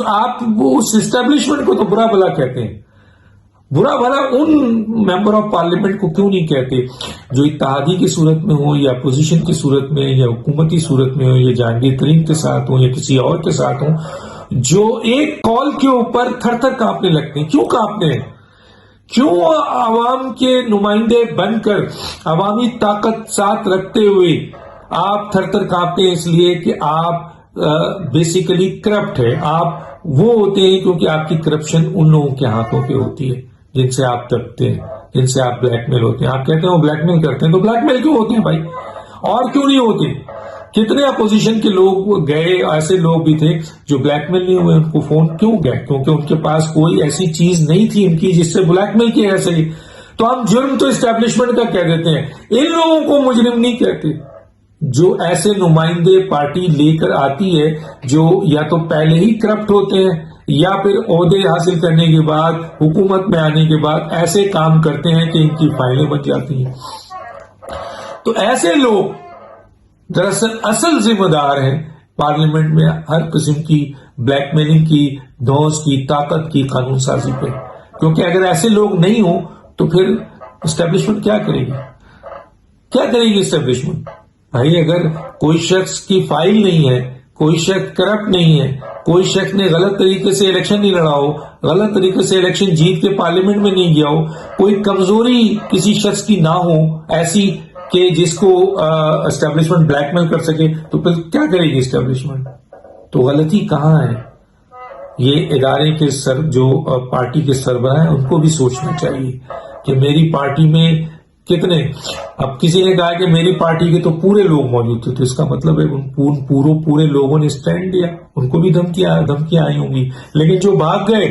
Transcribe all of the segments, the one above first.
آپ اس اسٹیبلشمنٹ کو تو برا بھلا کہتے ہیں. برا بھلا ان ممبر آف پارلیمنٹ کو کیوں نہیں کہتے جو اتحادی کی صورت میں ہو یا اپوزیشن کی صورت میں یا حکومتی صورت میں ہو یا جہانگیر ترین کے ساتھ ہو یا کسی اور کے ساتھ ہو, جو ایک کال کے اوپر تھر تھر کانپنے لگتے ہیں. کیوں کانپتے ہیں؟ کیوں عوام کے نمائندے بن کر عوامی طاقت ساتھ رکھتے ہوئے آپ تھر تھر کانپتے ہیں؟ اس لیے کہ آپ بیسیکلی کرپٹ ہے. آپ وہ ہوتے ہیں کیونکہ آپ کی کرپشن ان لوگوں کے ہاتھوں پہ ہوتی ہے جن سے آپ دبتے ہیں, جن سے آپ بلیک میل ہوتے ہیں. آپ کہتے ہیں وہ بلیک میل کرتے ہیں, تو بلیک میل کیوں ہوتے ہیں بھائی؟ اور کیوں نہیں ہوتے؟ کتنے اپوزیشن کے لوگ گئے, ایسے لوگ بھی تھے جو بلیک میل نہیں ہوئے, ان کو فون کیوں گئے؟ کیونکہ ان کے پاس کوئی ایسی چیز نہیں تھی ان کی جس سے بلیک میل کیا جا سکے. تو ہم جرم تو اسٹیبلشمنٹ کا کہہ دیتے ہیں, ان لوگوں کو مجرم نہیں کہتے جو ایسے نمائندے پارٹی لے کر آتی ہے جو یا تو پہلے ہی کرپٹ ہوتے ہیں یا پھر عہدے حاصل کرنے کے بعد حکومت میں آنے کے بعد ایسے کام کرتے ہیں کہ ان کی فائلیں بن جاتی ہیں. تو ایسے لوگ دراصل اصل ذمہ دار ہیں پارلیمنٹ میں ہر قسم کی بلیک میلنگ کی, دھوس کی, طاقت کی قانون سازی پہ. کیونکہ اگر ایسے لوگ نہیں ہوں تو پھر اسٹیبلشمنٹ کیا کرے گی؟ کیا کرے گی اسٹیبلشمنٹ؟ بھائی اگر کوئی شخص کی فائل نہیں ہے, کوئی شخص کرپٹ نہیں ہے, کوئی شخص نے غلط طریقے سے الیکشن نہیں لڑا ہو, غلط طریقے سے الیکشن جیت کے پارلیمنٹ میں نہیں گیا ہو, کوئی کمزوری کسی شخص کی نہ ہو ایسی کہ جس کو اسٹیبلشمنٹ بلیک میل کر سکے, تو پھر کیا کرے گی اسٹیبلشمنٹ؟ تو غلطی کہاں ہے؟ یہ ادارے کے جو پارٹی کے سربراہ ہیں ان کو بھی سوچنا چاہیے کہ میری پارٹی میں کتنے, اب کسی نے کہا کہ میری پارٹی کے تو پورے لوگ موجود تھے, تو اس کا مطلب ہے پورے لوگوں نے اسٹینڈ لیا. ان کو بھی دھمکیاں آئی ہوں گی, لیکن جو بھاگ گئے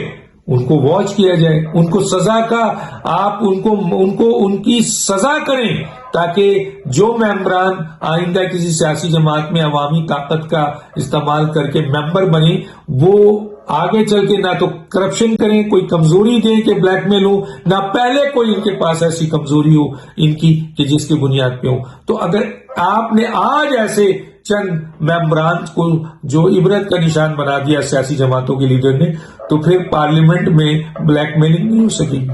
ان کو واچ کیا جائے, ان کو سزا کا آپ ان کی سزا کریں تاکہ جو ممبران آئندہ کسی سیاسی جماعت میں عوامی طاقت کا استعمال کر کے ممبر بنے وہ آگے چل کے نہ تو کرپشن کریں, کوئی کمزوری دیں کہ بلیک میل ہو, نہ پہلے کوئی ان کے پاس ایسی کمزوری ہو ان کی کہ جس کی بنیاد پہ ہو. تو اگر آپ نے آج ایسے چند ممبران کو جو عبرت کا نشان بنا دیا سیاسی جماعتوں کے لیڈر نے, تو پھر پارلیمنٹ میں بلیک میلنگ نہیں ہو سکے گی,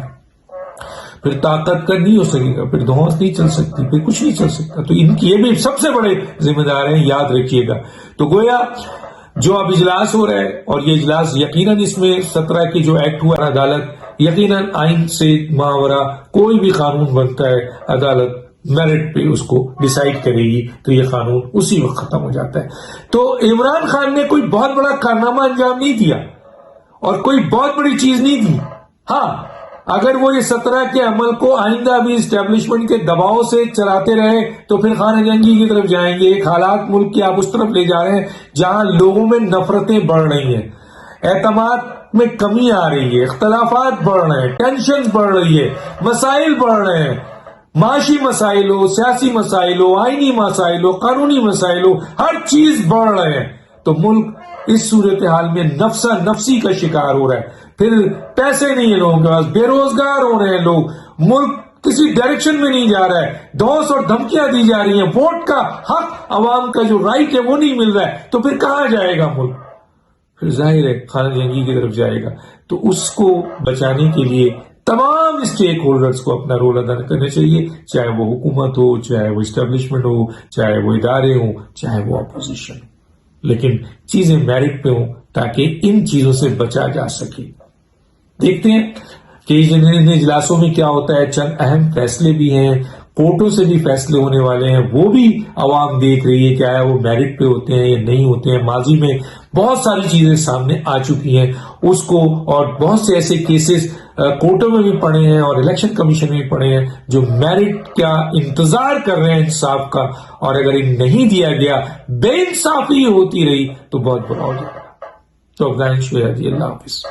پھر طاقت کا نہیں ہو سکے گا, پھر دھوس نہیں چل سکتی, پھر کچھ نہیں چل سکتا. تو ان کی یہ بھی سب سے بڑے ذمہ دار ہیں, یاد رکھیے گا. تو گویا جو اب اجلاس ہو رہا ہے, اور یہ اجلاس یقیناً اس میں 17 کی جو ایکٹ ہوا عدالت یقیناً آئین سے ماورا کوئی بھی قانون بنتا ہے عدالت میرٹ پہ اس کو ڈیسائیڈ کرے گی, تو یہ قانون اسی وقت ختم ہو جاتا ہے. تو عمران خان نے کوئی بہت بڑا کارنامہ انجام نہیں دیا اور کوئی بہت بڑی چیز نہیں دی. ہاں اگر وہ یہ 17 کے عمل کو آئندہ بھی اسٹیبلشمنٹ کے دباؤ سے چلاتے رہے تو پھر خانہ جنگی کی طرف جائیں گے. ایک حالات ملک کی آپ اس طرف لے جا رہے ہیں جہاں لوگوں میں نفرتیں بڑھ رہی ہیں, اعتماد میں کمی آ رہی ہے, اختلافات بڑھ رہے ہیں, ٹینشن بڑھ رہی ہے, مسائل بڑھ رہے ہیں, معاشی مسائل ہو, سیاسی مسائل ہو, آئینی مسائل ہو, قانونی مسائل ہو, ہر چیز بڑھ رہے ہیں. تو ملک اس صورتحال میں نفسی کا شکار ہو رہا ہے. پھر پیسے نہیں ہیں لوگوں کے پاس, بے روزگار ہو رہے ہیں لوگ, ملک کسی ڈائریکشن میں نہیں جا رہا ہے, دھوس اور دھمکیاں دی جا رہی ہیں, ووٹ کا حق عوام کا جو رائٹ ہے وہ نہیں مل رہا ہے. تو پھر کہاں جائے گا ملک؟ پھر ظاہر ہے خانہ جنگی کی طرف جائے گا. تو اس کو بچانے کے لیے تمام اسٹیک ہولڈرز کو اپنا رول ادا کرنا چاہیے, چاہے وہ حکومت ہو, چاہے وہ اسٹیبلشمنٹ ہو, چاہے وہ ادارے ہوں, چاہے وہ اپوزیشن, لیکن چیزیں میرٹ پہ ہوں تاکہ ان چیزوں سے بچا جا سکے. دیکھتے ہیں کہ ان اجلاسوں میں کیا ہوتا ہے. چند اہم فیصلے بھی ہیں, کورٹوں سے بھی فیصلے ہونے والے ہیں, وہ بھی عوام دیکھ رہی ہے کیا ہے وہ میرٹ پہ ہوتے ہیں یا نہیں ہوتے ہیں. ماضی میں بہت ساری چیزیں سامنے آ چکی ہیں اس کو, اور بہت سے ایسے کیسز کورٹوں میں بھی پڑے ہیں اور الیکشن کمیشن میں بھی پڑے ہیں جو میرٹ کا انتظار کر رہے ہیں انصاف کا, اور اگر ان نہیں دیا گیا, بے انصافی ہوتی رہی تو بہت برا ہو جائے گا. تو اللہ حافظ.